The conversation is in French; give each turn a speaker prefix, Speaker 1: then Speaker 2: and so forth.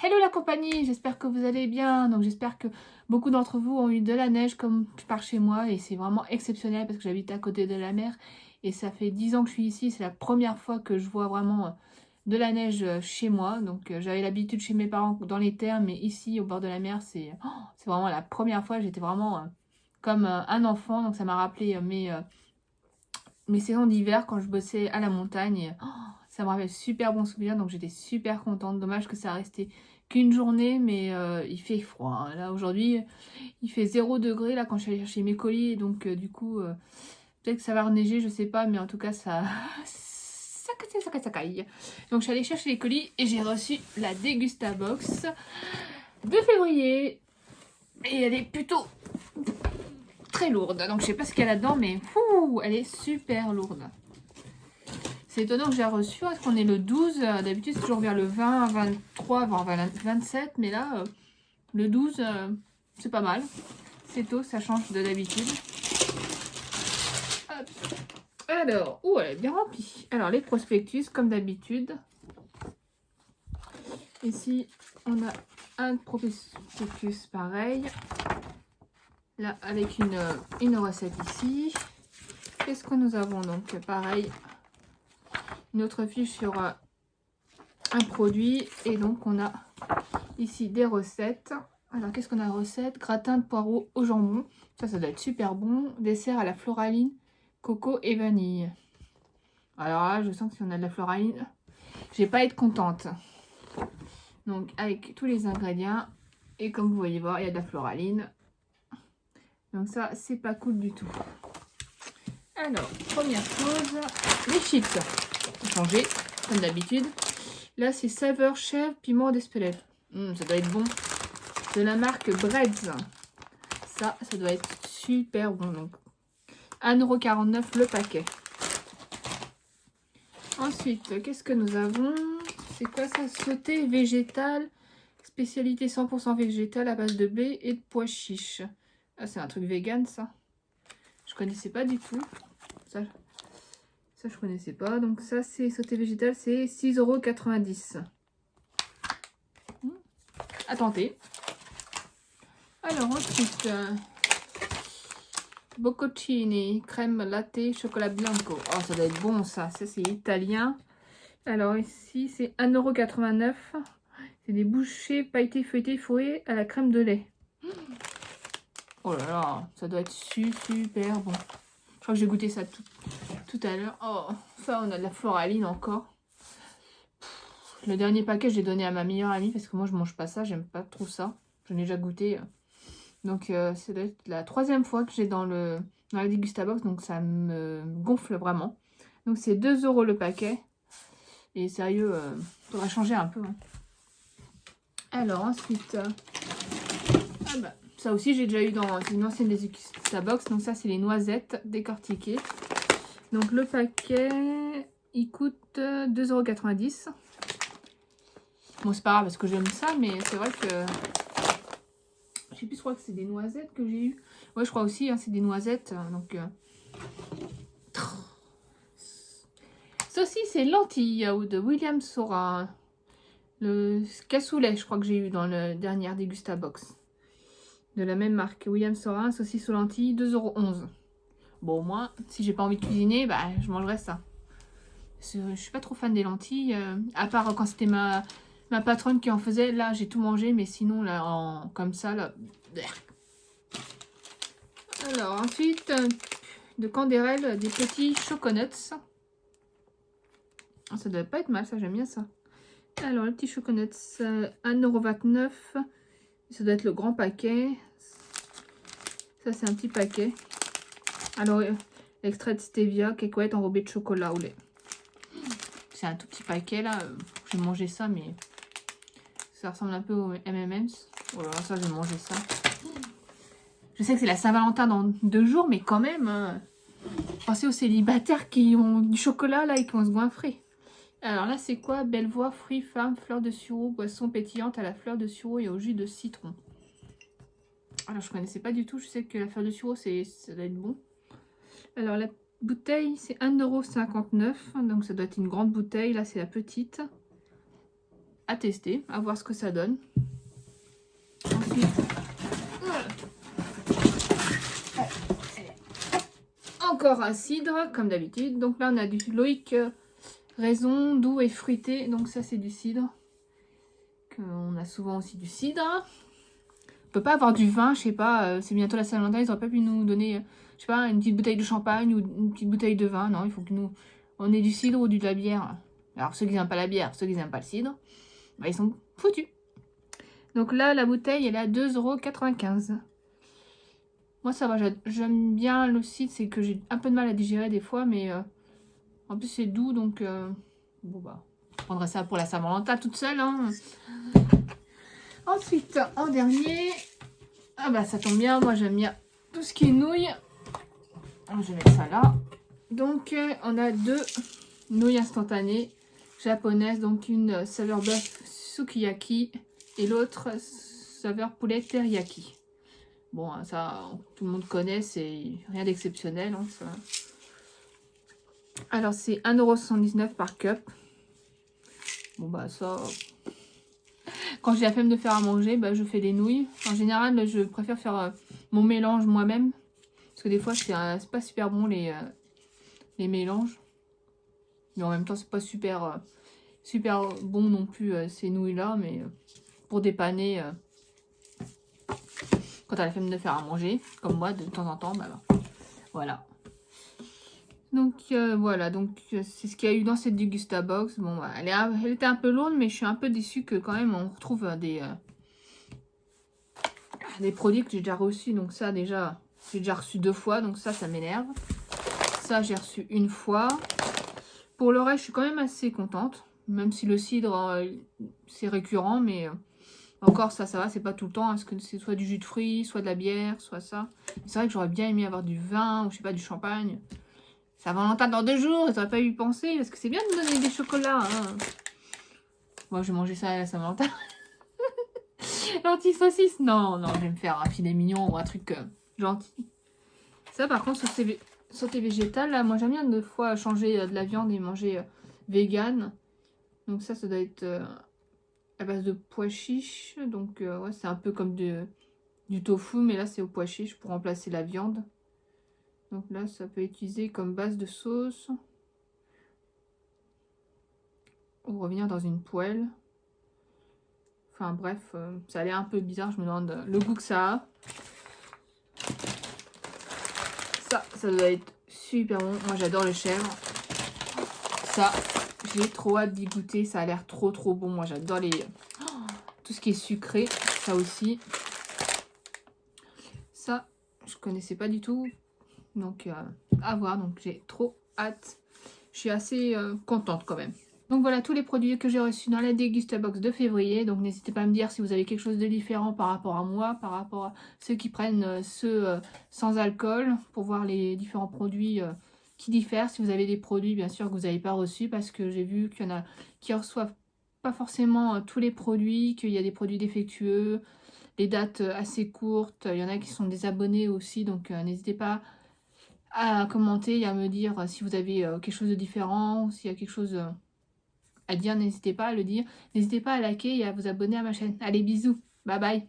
Speaker 1: Hello la compagnie, j'espère que vous allez bien. Donc j'espère que beaucoup d'entre vous ont eu de la neige comme par chez moi et c'est vraiment exceptionnel parce que j'habite à côté de la mer et ça fait 10 ans que je suis ici. C'est la première fois que je vois vraiment de la neige chez moi. Donc j'avais l'habitude chez mes parents dans les terres, mais ici au bord de la mer c'est vraiment la première fois. J'étais vraiment comme un enfant, donc ça m'a rappelé mes saisons d'hiver quand je bossais à la montagne. Ça me rappelle super bons souvenirs, donc j'étais super contente. Dommage que ça a resté qu'une journée, mais il fait froid, hein. Là aujourd'hui, il fait 0 degré là quand je suis allée chercher mes colis, et donc du coup, peut-être que ça va reneiger, je sais pas, mais en tout cas ça, ça caille. Donc je suis allée chercher les colis et j'ai reçu la Degusta Box de février et elle est plutôt très lourde. Donc je sais pas ce qu'il y a là-dedans, mais fou, elle est super lourde. C'est étonnant que j'ai reçu, est-ce qu'on est le 12? D'habitude c'est toujours vers le 20, 23, 27, mais là, le 12, c'est pas mal. C'est tôt, ça change de d'habitude. Alors, elle est bien remplie. Alors, les prospectus, comme d'habitude. Ici, on a un prospectus pareil. Là, avec une recette ici. Qu'est-ce que nous avons donc? Pareil, une autre fiche sur un produit. Et donc, on a ici des recettes. Alors, qu'est-ce qu'on a? Recette gratin de poireaux au jambon. Ça doit être super bon. Dessert à la floraline, coco et vanille. Alors là, je sens que si on a de la floraline, je vais pas être contente. Donc, avec tous les ingrédients. Et comme vous voyez voir, il y a de la floraline. Donc ça, c'est pas cool du tout. Alors, première chose, les chips. Changer, comme d'habitude. Là, c'est saveur chèvre, piment d'Espelette. Ça doit être bon. De la marque Breads. Ça doit être super bon. Donc, 1,49 € le paquet. Ensuite, qu'est-ce que nous avons? C'est quoi ça? Sauté végétal. Spécialité 100% végétale à base de blé et de pois chiches. Ah, c'est un truc vegan, ça. Je connaissais pas du tout. Ça je connaissais pas. Donc ça, c'est sauté végétal, c'est 6,90 €. À tenter. Alors ensuite, bocconcini, crème latte, chocolat bianco. Oh, ça doit être bon ça. Ça, c'est italien. Alors ici, c'est 1,89 €. C'est des bouchées pailletées feuilletées fourrées à la crème de lait. Oh là là, ça doit être super bon. Je crois que j'ai goûté ça tout à l'heure. Oh, ça, on a de la floraline encore. Le dernier paquet, je l'ai donné à ma meilleure amie parce que moi, je mange pas ça. J'aime pas trop ça. J'en ai déjà goûté. Donc, ça doit être la 3e fois que j'ai dans la Degustabox. Donc, ça me gonfle vraiment. Donc, c'est 2 € le paquet. Et sérieux, faudra changer un peu, hein. Alors, ensuite... ah bah, ça aussi, j'ai déjà eu dans une ancienne Degustabox. Donc, ça, c'est les noisettes décortiquées. Donc, le paquet, il coûte 2,90 €. Bon, c'est pas grave parce que j'aime ça, mais c'est vrai que... Je sais plus, je crois que c'est des noisettes que j'ai eu. Ouais, je crois aussi, hein, c'est des noisettes. Donc... Ceci, c'est lentilles de William Sora. Le cassoulet, je crois que j'ai eu dans la dernière Degustabox. De la même marque. William Sora, saucisse aux lentilles, 2,11 €. Bon, moi, si j'ai pas envie de cuisiner, bah, je mangerai ça. Je suis pas trop fan des lentilles. À part quand c'était ma patronne qui en faisait. Là, j'ai tout mangé. Mais sinon, là, comme ça, là... Alors, ensuite, de Canderel, des petits choconuts. Oh, ça doit pas être mal, ça, j'aime bien ça. Alors, le petit choconuts, 1,29 €. Ça doit être le grand paquet. Ça, c'est un petit paquet. Alors, extrait de stevia, cacahuètes enrobées de chocolat au lait. C'est un tout petit paquet, là. Je vais manger ça, mais ça ressemble un peu au M&M's. Oh là là, ça, je vais manger ça. Je sais que c'est la Saint-Valentin dans 2 jours, mais quand même, pensez aux célibataires qui ont du chocolat, là, et qui vont se goinfrer. Alors là, c'est quoi? Belle voix, fruits, femmes, fleurs de sureau, boisson pétillante à la fleur de sureau et au jus de citron. Alors, je connaissais pas du tout. Je sais que la fleur de sureau, ça doit être bon. Alors, la bouteille, c'est 1,59 €. Donc, ça doit être une grande bouteille. Là, c'est la petite. à tester, à voir ce que ça donne. Ensuite, encore un cidre, comme d'habitude. Donc là, on a du Loïc Raison, doux et fruité. Donc ça, c'est du cidre. On a souvent aussi du cidre. On peut pas avoir du vin, je sais pas. C'est bientôt la Saint-Valentin, ils auraient pas pu nous donner, je sais pas, une petite bouteille de champagne ou une petite bouteille de vin. Non, il faut que nous, on ait du cidre ou de la bière. Alors ceux qui n'aiment pas la bière, ceux qui n'aiment pas le cidre, bah, ils sont foutus. Donc là, la bouteille, elle est à 2,95 €. Moi, ça va, j'aime bien le cidre, c'est que j'ai un peu de mal à digérer des fois, mais en plus, c'est doux, donc bon, bah, je prendrai ça pour la Saint-Valentin toute seule. Hein. Ensuite, en dernier, ah bah, ça tombe bien, moi, j'aime bien tout ce qui est nouilles. Alors, je vais mettre ça là. Donc, on a 2 nouilles instantanées japonaises, donc une saveur bœuf sukiyaki et l'autre saveur poulet teriyaki. Bon, ça, tout le monde connaît, c'est rien d'exceptionnel. Hein, ça. Alors, c'est 1,79 € par cup. Bon, bah, ça... Quand j'ai la flemme de faire à manger, bah, je fais des nouilles. En général, je préfère faire mon mélange moi-même. Parce que des fois, c'est pas super bon, les mélanges. Mais en même temps, c'est pas super bon non plus, ces nouilles-là. Mais pour dépanner... quand t'as la flemme de faire à manger, comme moi, de temps en temps, bah voilà. Donc voilà, donc c'est ce qu'il y a eu dans cette Degustabox. Bon, bah, elle était un peu lourde, mais je suis un peu déçue que quand même on retrouve des produits que j'ai déjà reçus. Donc ça, déjà, j'ai déjà reçu 2 fois, donc ça m'énerve. Ça, j'ai reçu 1 fois. Pour le reste, je suis quand même assez contente, même si le cidre, c'est récurrent, mais... encore ça va, c'est pas tout le temps, parce que c'est soit du jus de fruits, soit de la bière, soit ça. C'est vrai que j'aurais bien aimé avoir du vin, ou je sais pas, du champagne. Ça Valentin dans 2 jours, ils auraient pas eu pensé, parce que c'est bien de me donner des chocolats. Hein. Moi, je vais manger ça à la Saint-Valentin. Lentilles-saucisses, non, je vais me faire un filet mignon ou un truc gentil. Ça, par contre, sauté végétal, là, moi j'aime bien 2 fois changer de la viande et manger vegan. Donc ça doit être... à base de pois chiches, donc ouais, c'est un peu comme du tofu, mais là c'est au pois chiches pour remplacer la viande. Donc là, ça peut être utilisé comme base de sauce. Ou revenir dans une poêle. Enfin bref, ça a l'air un peu bizarre, je me demande le goût que ça a. Ça doit être super bon, moi j'adore le chèvre. Ça, j'ai trop hâte d'y goûter, ça a l'air trop bon, moi j'adore tout ce qui est sucré, ça aussi. Ça, je connaissais pas du tout. Donc, à voir. Donc, j'ai trop hâte. Je suis assez contente quand même. Donc, voilà tous les produits que j'ai reçus dans la Degustabox de février. Donc, n'hésitez pas à me dire si vous avez quelque chose de différent par rapport à moi, par rapport à ceux qui prennent ceux sans alcool, pour voir les différents produits qui diffèrent. Si vous avez des produits, bien sûr, que vous n'avez pas reçus, parce que j'ai vu qu'il y en a qui reçoivent pas forcément tous les produits, qu'il y a des produits défectueux, les dates assez courtes. Il y en a qui sont des abonnés aussi. Donc, n'hésitez pas à commenter et à me dire si vous avez quelque chose de différent, s'il y a quelque chose à dire, n'hésitez pas à le dire. N'hésitez pas à liker et à vous abonner à ma chaîne. Allez, bisous, bye bye.